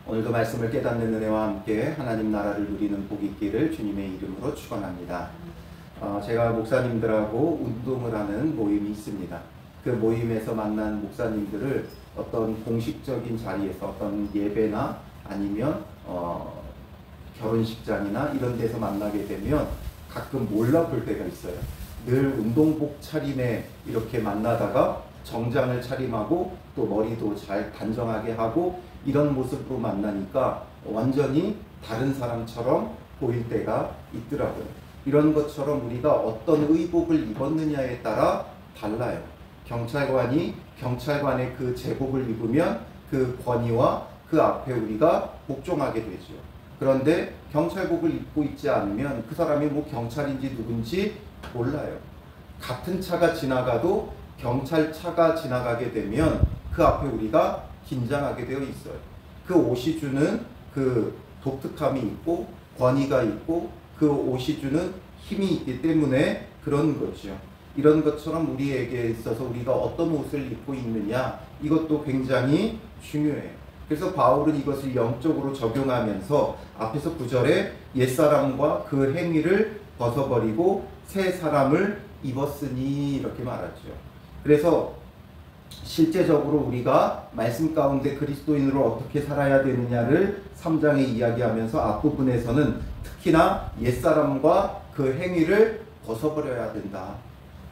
오늘도 말씀을 깨닫는 은혜와 함께 하나님 나라를 누리는 복이 있기를 주님의 이름으로 축원합니다. 제가 목사님들하고 운동을 하는 모임이 있습니다. 그 모임에서 만난 목사님들을 어떤 공식적인 자리에서 어떤 예배나 아니면 결혼식장이나 이런 데서 만나게 되면 가끔 몰라볼 때가 있어요. 늘 운동복 차림에 이렇게 만나다가 정장을 차림하고 또 머리도 잘 단정하게 하고 이런 모습으로 만나니까 완전히 다른 사람처럼 보일 때가 있더라고요. 이런 것처럼 우리가 어떤 의복을 입었느냐에 따라 달라요. 경찰관이 경찰관의 그 제복을 입으면 그 권위와 그 앞에 우리가 복종하게 되죠. 그런데 경찰복을 입고 있지 않으면 그 사람이 뭐 경찰인지 누군지 몰라요. 같은 차가 지나가도 경찰차가 지나가게 되면 그 앞에 우리가 긴장하게 되어 있어요. 그 옷이 주는 그 독특함이 있고 권위가 있고 그 옷이 주는 힘이 있기 때문에 그런 거죠. 이런 것처럼 우리에게 있어서 우리가 어떤 옷을 입고 있느냐, 이것도 굉장히 중요해요. 그래서 바울은 이것을 영적으로 적용하면서 앞에서 9절에 옛사람과 그 행위를 벗어버리고 새 사람을 입었으니 이렇게 말하죠. 그래서 실제적으로 우리가 말씀 가운데 그리스도인으로 어떻게 살아야 되느냐를 3장에 이야기하면서 앞부분에서는 특히나 옛사람과 그 행위를 벗어버려야 된다.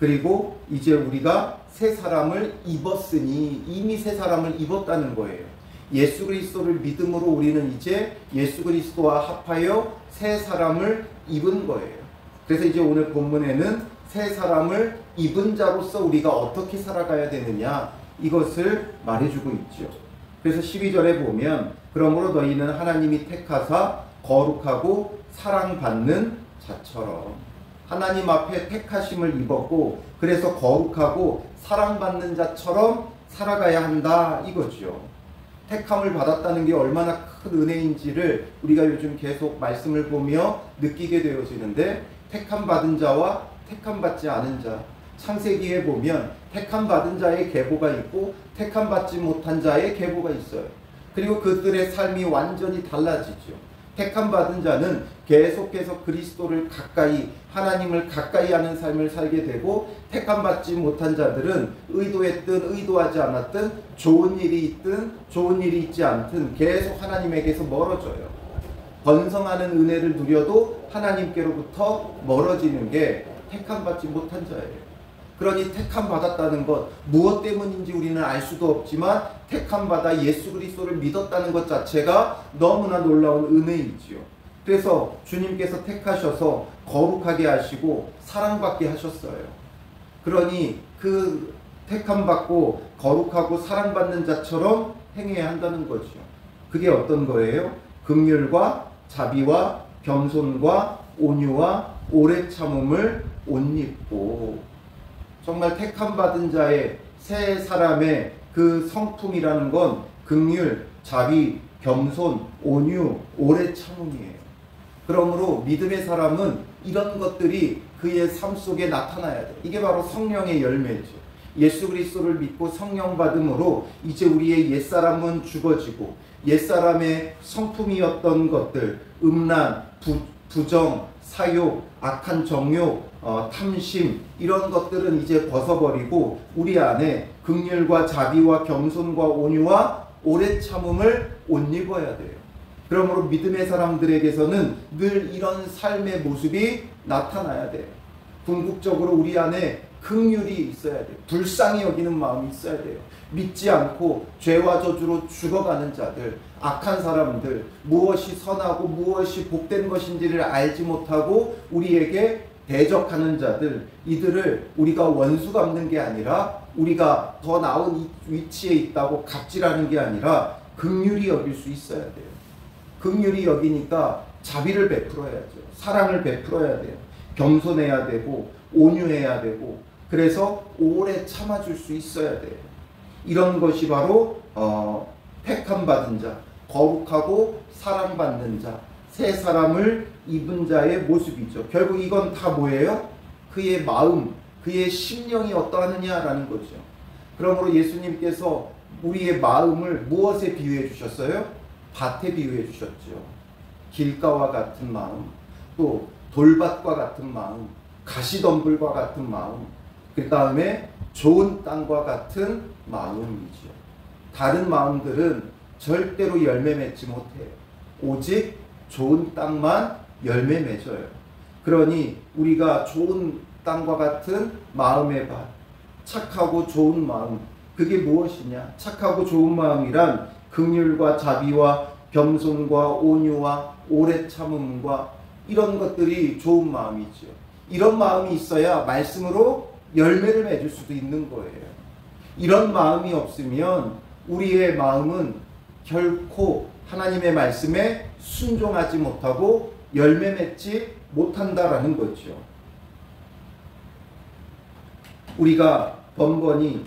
그리고 이제 우리가 새 사람을 입었으니, 이미 새 사람을 입었다는 거예요. 예수 그리스도를 믿음으로 우리는 이제 예수 그리스도와 합하여 새 사람을 입은 거예요. 그래서 이제 오늘 본문에는 새 사람을 입은 자로서 우리가 어떻게 살아가야 되느냐, 이것을 말해주고 있죠. 그래서 12절에 보면 그러므로 너희는 하나님이 택하사 거룩하고 사랑받는 자처럼, 하나님 앞에 택하심을 입었고 그래서 거룩하고 사랑받는 자처럼 살아가야 한다, 이거죠. 택함을 받았다는 게 얼마나 큰 은혜인지를 우리가 요즘 계속 말씀을 보며 느끼게 되어지는데, 택함 받은 자와 택함 받지 않은 자, 창세기에 보면 택함 받은 자의 계보가 있고 택함 받지 못한 자의 계보가 있어요. 그리고 그들의 삶이 완전히 달라지죠. 택함 받은 자는 계속해서 그리스도를 가까이, 하나님을 가까이 하는 삶을 살게 되고, 택함 받지 못한 자들은 의도했든 의도하지 않았든 좋은 일이 있든 좋은 일이 있지 않든 계속 하나님에게서 멀어져요. 번성하는 은혜를 누려도 하나님께로부터 멀어지는 게 택함 받지 못한 자예요. 그러니 택함 받았다는 것, 무엇 때문인지 우리는 알 수도 없지만 택함 받아 예수 그리스도를 믿었다는 것 자체가 너무나 놀라운 은혜이지요. 그래서 주님께서 택하셔서 거룩하게 하시고 사랑받게 하셨어요. 그러니 그 택함 받고 거룩하고 사랑받는 자처럼 행해야 한다는 거죠. 그게 어떤 거예요? 긍휼과 자비와 겸손과 온유와 오래 참음을 옷 입고, 정말 택함 받은 자의 새 사람의 그 성품이라는 건 긍휼, 자비, 겸손, 온유, 오래 참음이에요. 그러므로 믿음의 사람은 이런 것들이 그의 삶 속에 나타나야 돼요. 이게 바로 성령의 열매죠. 예수 그리스도를 믿고 성령 받음으로 이제 우리의 옛사람은 죽어지고 옛사람의 성품이었던 것들, 음란, 부정, 사욕, 악한 정욕, 탐심, 이런 것들은 이제 벗어버리고 우리 안에 긍휼과 자비와 겸손과 온유와 오래 참음을 옷 입어야 돼요. 그러므로 믿음의 사람들에게서는 늘 이런 삶의 모습이 나타나야 돼요. 궁극적으로 우리 안에 긍휼이 있어야 돼요. 불쌍히 여기는 마음이 있어야 돼요. 믿지 않고 죄와 저주로 죽어가는 자들, 악한 사람들, 무엇이 선하고 무엇이 복된 것인지를 알지 못하고 우리에게 대적하는 자들, 이들을 우리가 원수 갚는 게 아니라, 우리가 더 나은 위치에 있다고 갑질하는 게 아니라 긍휼히 여길 수 있어야 돼요. 긍휼히 여기니까 자비를 베풀어야죠. 사랑을 베풀어야 돼요. 겸손해야 되고 온유해야 되고, 그래서 오래 참아줄 수 있어야 돼요. 이런 것이 바로 택함 받은 자, 거룩하고 사랑받는 자, 새 사람을 입은 자의 모습이죠. 결국 이건 다 뭐예요? 그의 마음, 그의 심령이 어떠하느냐라는 거죠. 그러므로 예수님께서 우리의 마음을 무엇에 비유해 주셨어요? 밭에 비유해 주셨죠. 길가와 같은 마음, 또 돌밭과 같은 마음, 가시덤불과 같은 마음, 그 다음에 좋은 땅과 같은 마음이죠. 다른 마음들은 절대로 열매 맺지 못해요. 오직 좋은 땅만 열매 맺어요. 그러니 우리가 좋은 땅과 같은 마음의 밭, 착하고 좋은 마음, 그게 무엇이냐? 착하고 좋은 마음이란 긍휼과 자비와 겸손과 온유와 오래 참음과 이런 것들이 좋은 마음이죠. 이런 마음이 있어야 말씀으로 열매를 맺을 수도 있는 거예요. 이런 마음이 없으면 우리의 마음은 결코 하나님의 말씀에 순종하지 못하고 열매 맺지 못한다라는 거죠. 우리가 번번이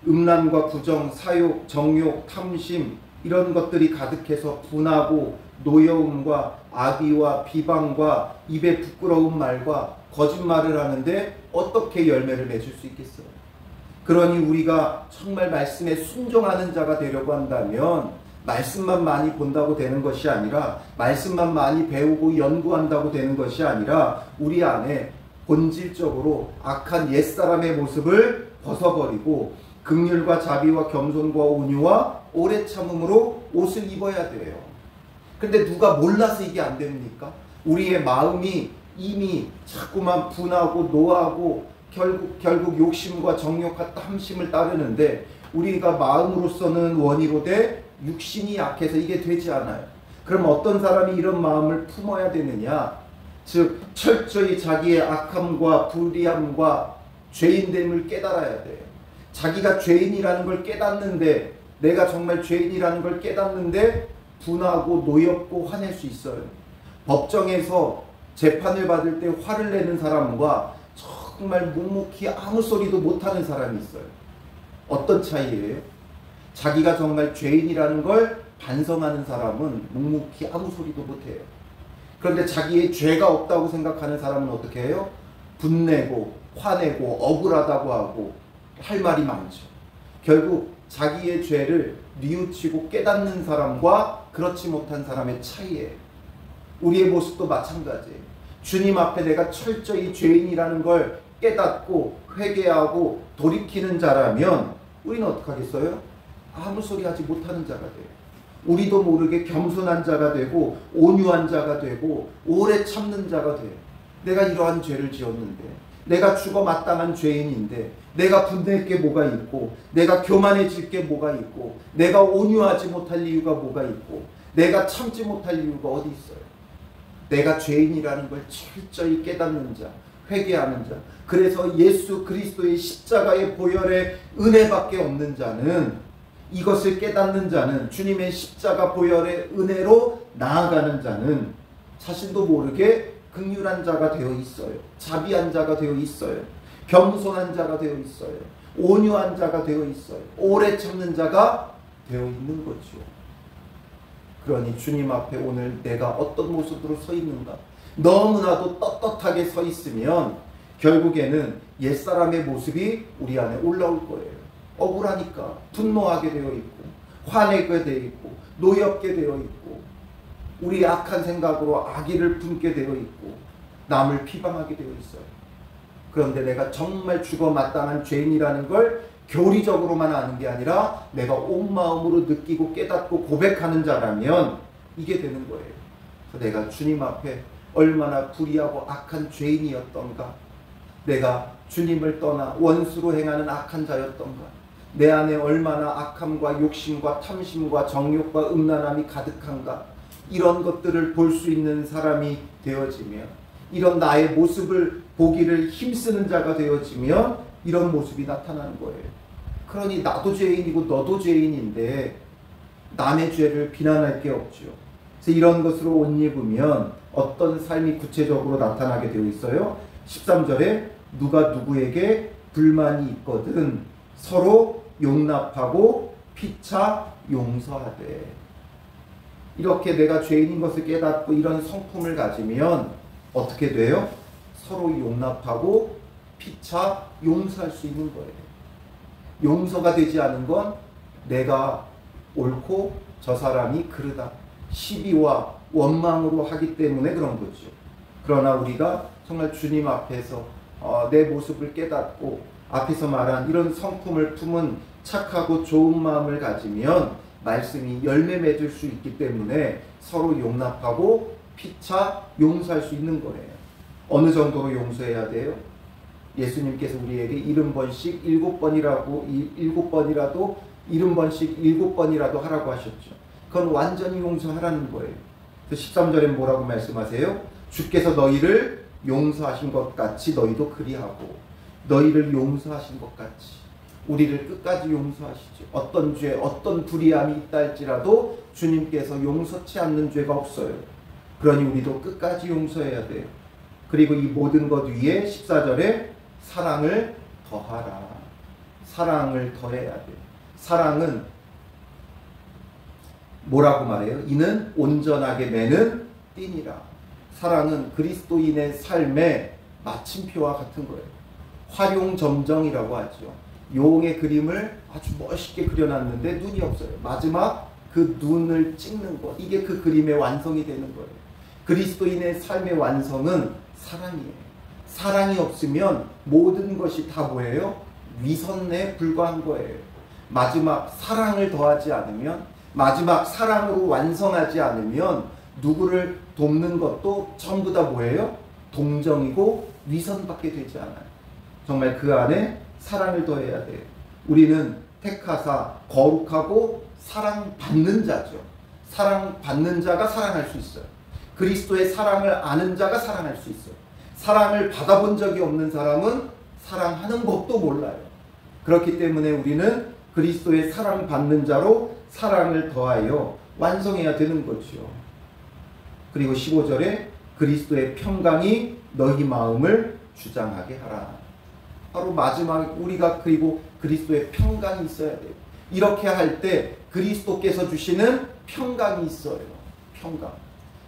음란과 부정, 사욕, 정욕, 탐심 이런 것들이 가득해서 분하고 노여움과 악의와 비방과 입에 부끄러운 말과 거짓말을 하는데 어떻게 열매를 맺을 수 있겠어요? 그러니 우리가 정말 말씀에 순종하는 자가 되려고 한다면 말씀만 많이 본다고 되는 것이 아니라, 말씀만 많이 배우고 연구한다고 되는 것이 아니라, 우리 안에 본질적으로 악한 옛사람의 모습을 벗어버리고 긍휼과 자비와 겸손과 온유와 오래 참음으로 옷을 입어야 돼요. 근데 누가 몰라서 이게 안 됩니까? 우리의 마음이 이미 자꾸만 분하고 노하고 결국 욕심과 정욕과 탐심을 따르는데, 우리가 마음으로서는 원이로되 육신이 약해서 이게 되지 않아요. 그럼 어떤 사람이 이런 마음을 품어야 되느냐? 즉 철저히 자기의 악함과 불의함과 죄인됨을 깨달아야 돼요. 자기가 죄인이라는 걸 깨닫는데, 내가 정말 죄인이라는 걸 깨닫는데 분하고 노엽고 화낼 수 있어요. 법정에서 재판을 받을 때 화를 내는 사람과 정말 묵묵히 아무 소리도 못하는 사람이 있어요. 어떤 차이예요? 자기가 정말 죄인이라는 걸 반성하는 사람은 묵묵히 아무 소리도 못해요. 그런데 자기의 죄가 없다고 생각하는 사람은 어떻게 해요? 분내고 화내고 억울하다고 하고 할 말이 많죠. 결국 자기의 죄를 뉘우치고 깨닫는 사람과 그렇지 못한 사람의 차이예요. 우리의 모습도 마찬가지예요. 주님 앞에 내가 철저히 죄인이라는 걸 깨닫고 회개하고 돌이키는 자라면 우리는 어떻게 하겠어요? 아무 소리 하지 못하는 자가 돼요. 우리도 모르게 겸손한 자가 되고 온유한 자가 되고 오래 참는 자가 돼요. 내가 이러한 죄를 지었는데, 내가 죽어 마땅한 죄인인데, 내가 분낼 게 뭐가 있고, 내가 교만해질 게 뭐가 있고, 내가 온유하지 못할 이유가 뭐가 있고, 내가 참지 못할 이유가 어디 있어요? 내가 죄인이라는 걸 철저히 깨닫는 자, 회개하는 자, 그래서 예수 그리스도의 십자가의 보혈의 은혜밖에 없는 자는, 이것을 깨닫는 자는, 주님의 십자가 보혈의 은혜로 나아가는 자는 자신도 모르게 긍휼한 자가 되어 있어요. 자비한 자가 되어 있어요. 겸손한 자가 되어 있어요. 온유한 자가 되어 있어요. 오래 참는 자가 되어 있는 거죠. 그러니 주님 앞에 오늘 내가 어떤 모습으로 서 있는가? 너무나도 떳떳하게 서 있으면 결국에는 옛사람의 모습이 우리 안에 올라올 거예요. 억울하니까 분노하게 되어 있고, 화내게 되어 있고, 노엽게 되어 있고, 우리 악한 생각으로 악의를 품게 되어 있고, 남을 비방하게 되어 있어요. 그런데 내가 정말 죽어 마땅한 죄인이라는 걸 교리적으로만 아는 게 아니라 내가 온 마음으로 느끼고 깨닫고 고백하는 자라면 이게 되는 거예요. 그래서 내가 주님 앞에 얼마나 불의하고 악한 죄인이었던가, 내가 주님을 떠나 원수로 행하는 악한 자였던가, 내 안에 얼마나 악함과 욕심과 탐심과 정욕과 음란함이 가득한가, 이런 것들을 볼 수 있는 사람이 되어지면, 이런 나의 모습을 보기를 힘쓰는 자가 되어지면 이런 모습이 나타나는 거예요. 그러니 나도 죄인이고 너도 죄인인데 남의 죄를 비난할 게 없죠. 그래서 이런 것으로 옷 입으면 어떤 삶이 구체적으로 나타나게 되어 있어요? 13절에 누가 누구에게 불만이 있거든 서로 용납하고 피차 용서하되. 이렇게 내가 죄인인 것을 깨닫고 이런 성품을 가지면 어떻게 돼요? 서로 용납하고 피차 용서할 수 있는 거예요. 용서가 되지 않은 건 내가 옳고 저 사람이 그르다. 시비와 원망으로 하기 때문에 그런 거죠. 그러나 우리가 정말 주님 앞에서 내 모습을 깨닫고 앞에서 말한 이런 성품을 품은 착하고 좋은 마음을 가지면 말씀이 열매 맺을 수 있기 때문에 서로 용납하고 피차 용서할 수 있는 거예요. 어느 정도로 용서해야 돼요? 예수님께서 우리에게 70번씩 7번이라도 70번씩 7번이라도 하라고 하셨죠. 그건 완전히 용서하라는 거예요. 13절에 뭐라고 말씀하세요? 주께서 너희를 용서하신 것 같이 너희도 그리하고, 너희를 용서하신 것 같이 우리를 끝까지 용서하시죠. 어떤 죄, 어떤 불의함이 있다 할지라도 주님께서 용서치 않는 죄가 없어요. 그러니 우리도 끝까지 용서해야 돼요. 그리고 이 모든 것 위에 14절에 사랑을 더하라. 사랑을 더해야 돼요. 사랑은 뭐라고 말해요? 이는 온전하게 매는 띠니라. 사랑은 그리스도인의 삶의 마침표와 같은 거예요. 활용점정이라고 하죠. 용의 그림을 아주 멋있게 그려놨는데 눈이 없어요. 마지막 그 눈을 찍는 것, 이게 그 그림의 완성이 되는 거예요. 그리스도인의 삶의 완성은 사랑이에요. 사랑이 없으면 모든 것이 다 뭐예요? 위선에 불과한 거예요. 마지막 사랑을 더하지 않으면, 마지막 사랑으로 완성하지 않으면 누구를 돕는 것도 전부 다 뭐예요? 동정이고 위선밖에 되지 않아요. 정말 그 안에 사랑을 더해야 돼요. 우리는 택하사 거룩하고 사랑받는 자죠. 사랑받는 자가 사랑할 수 있어요. 그리스도의 사랑을 아는 자가 사랑할 수 있어요. 사랑을 받아본 적이 없는 사람은 사랑하는 법도 몰라요. 그렇기 때문에 우리는 그리스도의 사랑받는 자로 사랑을 더하여 완성해야 되는 거죠. 그리고 15절에 그리스도의 평강이 너희 마음을 주장하게 하라. 바로 마지막에 우리가 그리고 그리스도의 평강이 있어야 돼요. 이렇게 할 때 그리스도께서 주시는 평강이 있어요. 평강.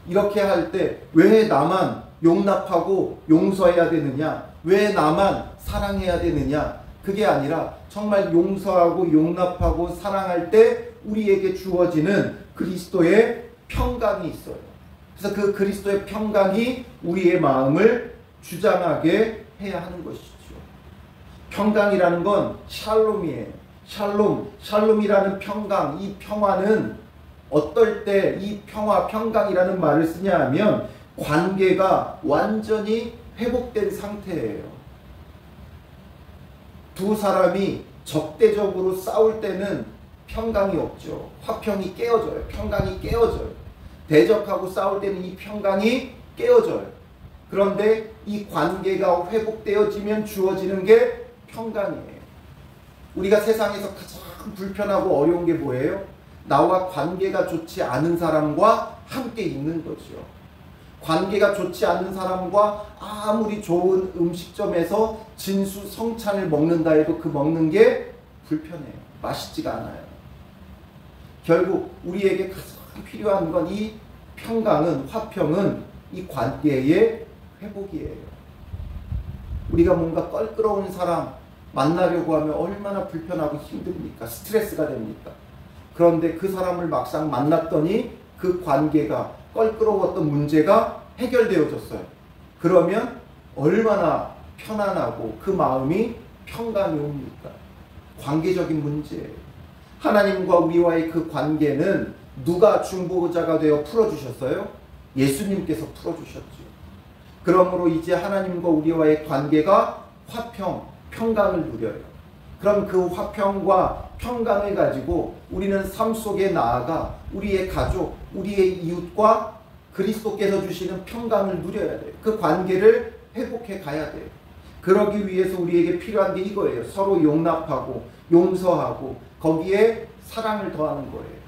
이렇게 할 때 왜 나만 용납하고 용서해야 되느냐? 왜 나만 사랑해야 되느냐? 그게 아니라 정말 용서하고 용납하고 사랑할 때 우리에게 주어지는 그리스도의 평강이 있어요. 그래서 그 그리스도의 평강이 우리의 마음을 주장하게 해야 하는 것이죠. 평강이라는 건 샬롬이에요. 샬롬이라는 평강, 이 평화는 어떨 때 이 평강이라는 말을 쓰냐 하면 관계가 완전히 회복된 상태예요. 두 사람이 적대적으로 싸울 때는 평강이 없죠. 화평이 깨어져요. 평강이 깨어져요. 대적하고 싸울 때는 이 평강이 깨어져요. 그런데 이 관계가 회복되어지면 주어지는 게 평강이에요. 우리가 세상에서 가장 불편하고 어려운 게 뭐예요? 나와 관계가 좋지 않은 사람과 함께 있는 거죠. 관계가 좋지 않은 사람과 아무리 좋은 음식점에서 진수 성찬을 먹는다 해도 그 먹는 게 불편해요. 맛있지가 않아요. 결국 우리에게 가장 필요한 건 이 평강은, 화평은 이 관계의 회복이에요. 우리가 뭔가 껄끄러운 사람 만나려고 하면 얼마나 불편하고 힘듭니까? 스트레스가 됩니까? 그런데 그 사람을 막상 만났더니 그 관계가, 껄끄러웠던 문제가 해결되어졌어요. 그러면 얼마나 편안하고 그 마음이 평강이 옵니까? 관계적인 문제예요. 하나님과 우리와의 그 관계는 누가 중보자가 되어 풀어주셨어요? 예수님께서 풀어주셨죠. 그러므로 이제 하나님과 우리와의 관계가 평강을 누려요. 그럼 그 화평과 평강을 가지고 우리는 삶 속에 나아가 우리의 가족, 우리의 이웃과 그리스도께서 주시는 평강을 누려야 돼요. 그 관계를 회복해 가야 돼요. 그러기 위해서 우리에게 필요한 게 이거예요. 서로 용납하고 용서하고 거기에 사랑을 더하는 거예요.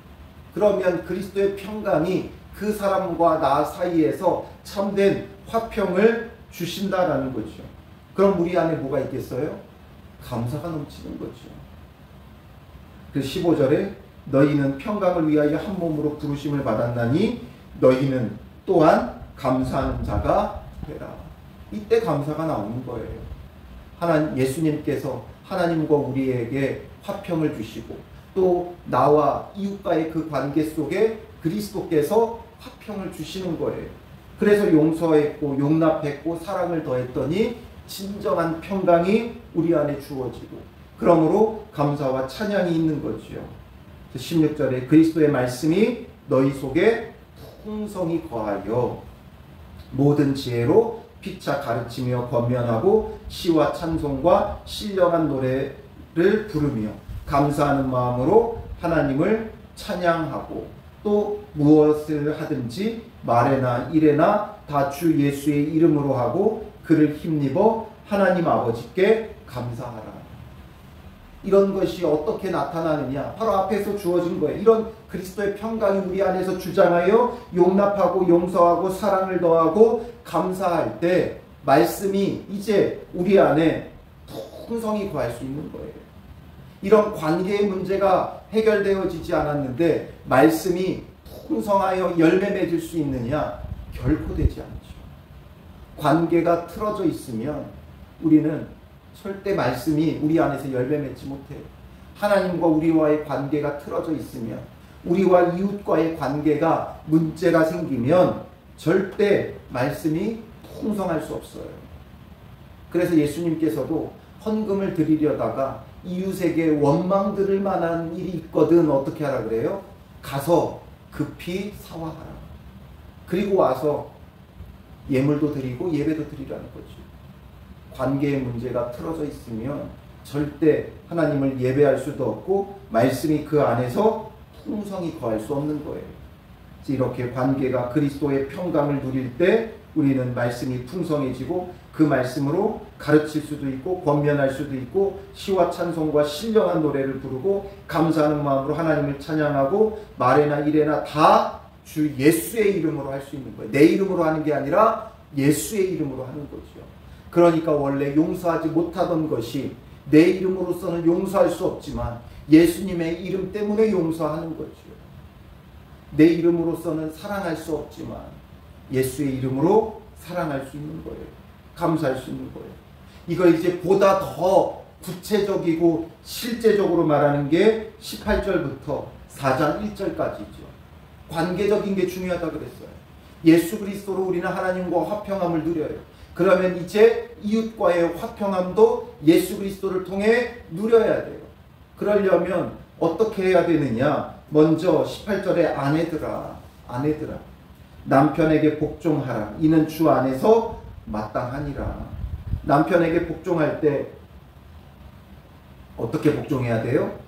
그러면 그리스도의 평강이 그 사람과 나 사이에서 참된 화평을 주신다라는 거죠. 그럼 우리 안에 뭐가 있겠어요? 감사가 넘치는 거죠. 그 15절에 너희는 평강을 위하여 한 몸으로 부르심을 받았나니 너희는 또한 감사하는 자가 되라. 이때 감사가 나오는 거예요. 예수님께서 하나님과 우리에게 화평을 주시고 또 나와 이웃과의 그 관계 속에 그리스도께서 화평을 주시는 거예요. 그래서 용서했고 용납했고 사랑을 더했더니 진정한 평강이 우리 안에 주어지고, 그러므로 감사와 찬양이 있는 거지요. 16절에 그리스도의 말씀이 너희 속에 풍성히 거하여 모든 지혜로 피차 가르치며 권면하고 시와 찬송과 신령한 노래를 부르며 감사하는 마음으로 하나님을 찬양하고, 또 무엇을 하든지 말에나 일에나 다 주 예수의 이름으로 하고 그를 힘입어 하나님 아버지께 감사하라. 이런 것이 어떻게 나타나느냐? 바로 앞에서 주어진 거예요. 이런 그리스도의 평강이 우리 안에서 주장하여 용납하고 용서하고 사랑을 더하고 감사할 때 말씀이 이제 우리 안에 풍성히 거할 수 있는 거예요. 이런 관계의 문제가 해결되어지지 않았는데 말씀이 풍성하여 열매 맺을 수 있느냐? 결코 되지 않죠. 관계가 틀어져 있으면 우리는 절대 말씀이 우리 안에서 열매 맺지 못해요. 하나님과 우리와의 관계가 틀어져 있으면, 우리와 이웃과의 관계가 문제가 생기면 절대 말씀이 풍성할 수 없어요. 그래서 예수님께서도 헌금을 드리려다가 이웃에게 원망 들을 만한 일이 있거든 어떻게 하라 그래요? 가서 급히 사와하라. 그리고 와서 예물도 드리고 예배도 드리라는 거죠. 관계의 문제가 틀어져 있으면 절대 하나님을 예배할 수도 없고 말씀이 그 안에서 풍성히 거할 수 없는 거예요. 이렇게 관계가 그리스도의 평강을 누릴 때 우리는 말씀이 풍성해지고 그 말씀으로 가르칠 수도 있고 권면할 수도 있고 시와 찬송과 신령한 노래를 부르고 감사하는 마음으로 하나님을 찬양하고 말에나 일에나 다 주 예수의 이름으로 할 수 있는 거예요. 내 이름으로 하는 게 아니라 예수의 이름으로 하는 거죠. 그러니까 원래 용서하지 못하던 것이 내 이름으로서는 용서할 수 없지만 예수님의 이름 때문에 용서하는 거죠. 내 이름으로서는 사랑할 수 없지만 예수의 이름으로 사랑할 수 있는 거예요. 감사할 수 있는 거예요. 이걸 이제 보다 더 구체적이고 실제적으로 말하는 게 18절부터 4장 1절까지죠. 관계적인 게 중요하다 그랬어요. 예수 그리스도로 우리는 하나님과 화평함을 누려요. 그러면 이제 이웃과의 화평함도 예수 그리스도를 통해 누려야 돼요. 그러려면 어떻게 해야 되느냐? 먼저 18절에 아내들아 남편에게 복종하라. 이는 주 안에서 마땅하니라. 남편에게 복종할 때 어떻게 복종해야 돼요?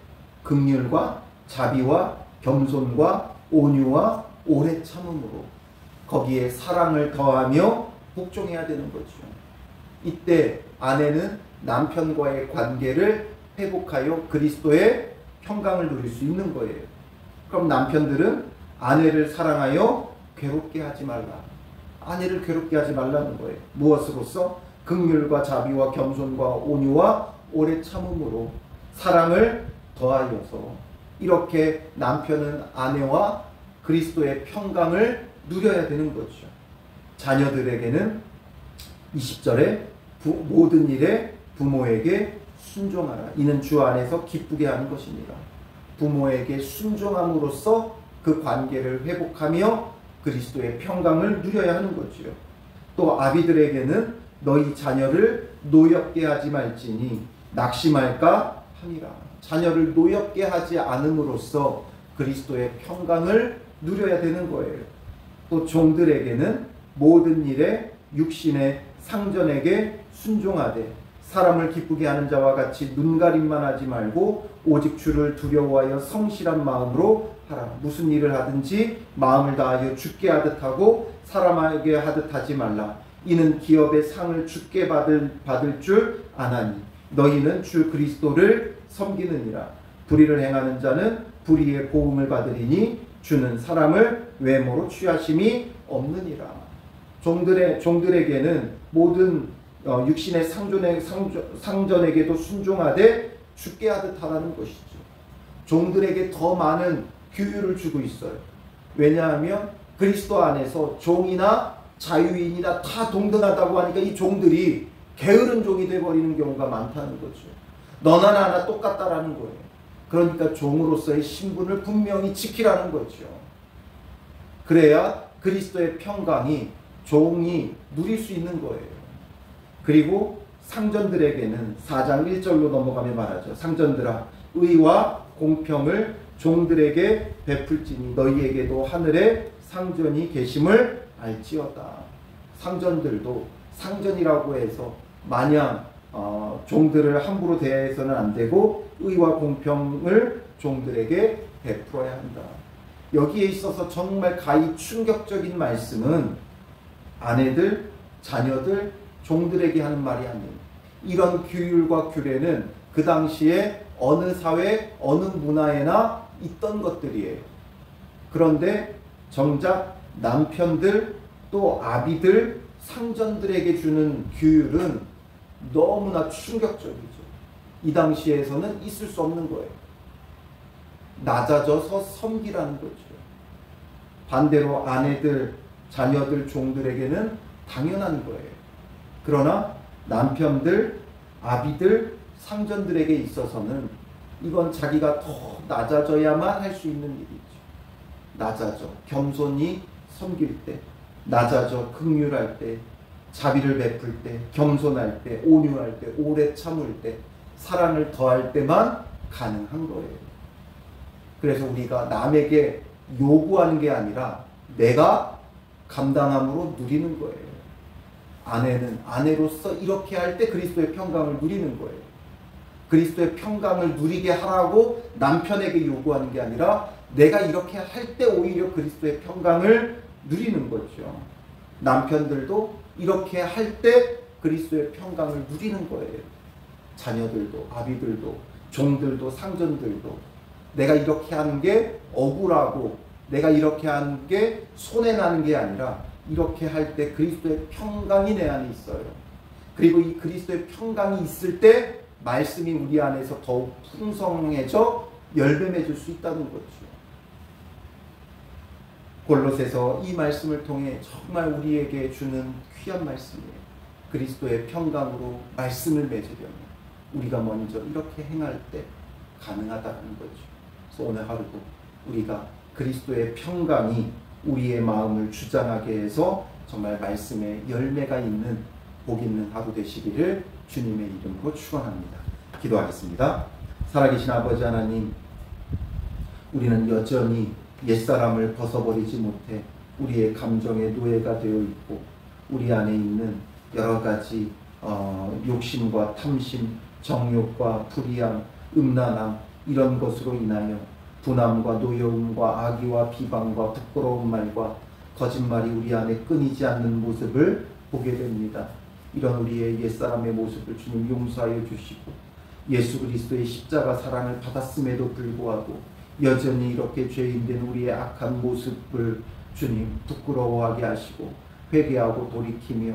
긍휼과 자비와 겸손과 온유와 오래 참음으로, 거기에 사랑을 더하며 복종해야 되는 거죠. 이때 아내는 남편과의 관계를 회복하여 그리스도의 평강을 누릴 수 있는 거예요. 그럼 남편들은 아내를 사랑하여 괴롭게 하지 말라. 아내를 괴롭게 하지 말라는 거예요. 무엇으로써? 긍휼과 자비와 겸손과 온유와 오래 참음으로 사랑을 더하여서. 이렇게 남편은 아내와 그리스도의 평강을 누려야 되는 거죠. 자녀들에게는 20절에 모든 일에 부모에게 순종하라. 이는 주 안에서 기쁘게 하는 것입니다. 부모에게 순종함으로써 그 관계를 회복하며 그리스도의 평강을 누려야 하는 거지요. 또 아비들에게는 너희 자녀를 노엽게 하지 말지니 낙심할까 함이라. 자녀를 노엽게 하지 않음으로써 그리스도의 평강을 누려야 되는 거예요. 또 종들에게는 모든 일에 육신의 상전에게 순종하되 사람을 기쁘게 하는 자와 같이 눈가림만 하지 말고 오직 주를 두려워하여 성실한 마음으로 하라. 무슨 일을 하든지 마음을 다하여 주께 하듯 하고 사람에게 하듯 하지 말라. 이는 기업의 상을 주께 받을 줄 아나니 너희는 주 그리스도를 섬기느니라. 불의를 행하는 자는 불의의 보응을 받으리니 주는 사람을 외모로 취하심이 없느니라. 종들에게는 모든 육신의 상전에게도 순종하되 주께 하듯 하라는 것이죠. 종들에게 더 많은 규율을 주고 있어요. 왜냐하면 그리스도 안에서 종이나 자유인이나 다 동등하다고 하니까 이 종들이 게으른 종이 되어버리는 경우가 많다는 거죠. 너나 나나 똑같다라는 거예요. 그러니까 종으로서의 신분을 분명히 지키라는 거죠. 그래야 그리스도의 평강이 종이 누릴 수 있는 거예요. 그리고 상전들에게는 4장 1절로 넘어가며 말하죠. 상전들아, 의와 공평을 종들에게 베풀지니 너희에게도 하늘에 상전이 계심을 알지어다. 상전들도 상전이라고 해서 마냥 종들을 함부로 대해서는 안 되고 의와 공평을 종들에게 베풀어야 한다. 여기에 있어서 정말 가히 충격적인 말씀은 아내들, 자녀들, 종들에게 하는 말이 아니에요. 이런 규율과 규례는 그 당시에 어느 사회, 어느 문화에나 있던 것들이에요. 그런데 정작 남편들, 또 아비들, 상전들에게 주는 규율은 너무나 충격적이죠. 이 당시에서는 있을 수 없는 거예요. 낮아져서 섬기라는 거죠. 반대로 아내들, 자녀들, 종들에게는 당연한 거예요. 그러나 남편들, 아비들, 상전들에게 있어서는 이건 자기가 더 낮아져야만 할 수 있는 일이죠. 낮아져, 겸손히 섬길 때, 낮아져, 긍휼할 때, 자비를 베풀 때, 겸손할 때, 온유할 때, 오래 참을 때, 사랑을 더할 때만 가능한 거예요. 그래서 우리가 남에게 요구하는 게 아니라 내가 감당함으로 누리는 거예요. 아내는 아내로서 이렇게 할 때 그리스도의 평강을 누리는 거예요. 그리스도의 평강을 누리게 하라고 남편에게 요구하는 게 아니라 내가 이렇게 할 때 오히려 그리스도의 평강을 누리는 거죠. 남편들도 이렇게 할 때 그리스도의 평강을 누리는 거예요. 자녀들도, 아비들도, 종들도, 상전들도 내가 이렇게 하는 게 억울하고 내가 이렇게 하는 게 손해나는 게 아니라 이렇게 할 때 그리스도의 평강이 내 안에 있어요. 그리고 이 그리스도의 평강이 있을 때 말씀이 우리 안에서 더욱 풍성해져 열매 맺을 수 있다는 거죠. 골로새서 이 말씀을 통해 정말 우리에게 주는 귀한 말씀이에요. 그리스도의 평강으로 말씀을 맺으려면 우리가 먼저 이렇게 행할 때 가능하다는 거죠. 그래서 오늘 하루도 우리가 그리스도의 평강이 우리의 마음을 주장하게 해서 정말 말씀에 열매가 있는 복 있는 하루 되시기를 주님의 이름으로 축원합니다. 기도하겠습니다. 살아계신 아버지 하나님, 우리는 여전히 옛사람을 벗어버리지 못해 우리의 감정의 노예가 되어 있고 우리 안에 있는 여러 가지 욕심과 탐심, 정욕과 불의함, 음란함 이런 것으로 인하여 분함과 노여움과 악의와 비방과 부끄러운 말과 거짓말이 우리 안에 끊이지 않는 모습을 보게 됩니다. 이런 우리의 옛사람의 모습을 주님 용서하여 주시고 예수 그리스도의 십자가 사랑을 받았음에도 불구하고 여전히 이렇게 죄인된 우리의 악한 모습을 주님 부끄러워하게 하시고 회개하고 돌이키며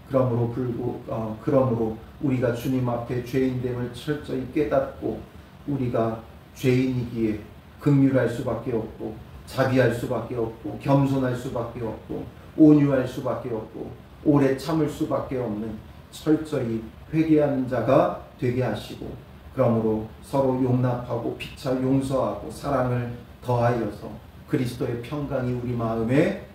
그러므로 우리가 주님 앞에 죄인됨을 철저히 깨닫고 우리가 죄인이기에 긍휼할 수밖에 없고 자비할 수밖에 없고 겸손할 수밖에 없고 온유할 수밖에 없고 오래 참을 수밖에 없는 철저히 회개하는 자가 되게 하시고 그러므로 서로 용납하고 피차 용서하고 사랑을 더하여서 그리스도의 평강이 우리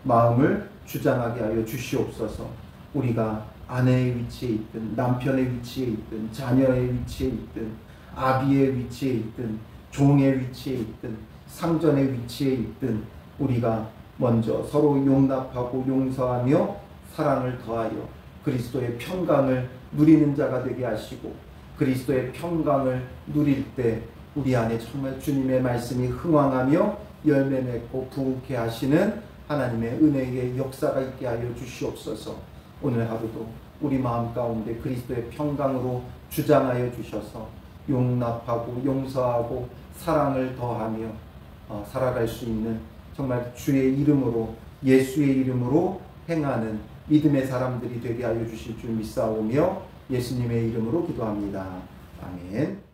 마음을 주장하게 하여 주시옵소서. 우리가 아내의 위치에 있든 남편의 위치에 있든 자녀의 위치에 있든 아비의 위치에 있든 종의 위치에 있든 상전의 위치에 있든 우리가 먼저 서로 용납하고 용서하며 사랑을 더하여 그리스도의 평강을 누리는 자가 되게 하시고 그리스도의 평강을 누릴 때 우리 안에 정말 주님의 말씀이 흥왕하며 열매 맺고 부흥케 하시는 하나님의 은혜의 역사가 있게 하여 주시옵소서. 오늘 하루도 우리 마음 가운데 그리스도의 평강으로 주장하여 주셔서 용납하고 용서하고 사랑을 더하며 살아갈 수 있는 정말 주의 이름으로 예수의 이름으로 행하는 믿음의 사람들이 되게 하여 주실 줄 믿사오며 예수님의 이름으로 기도합니다. 아멘.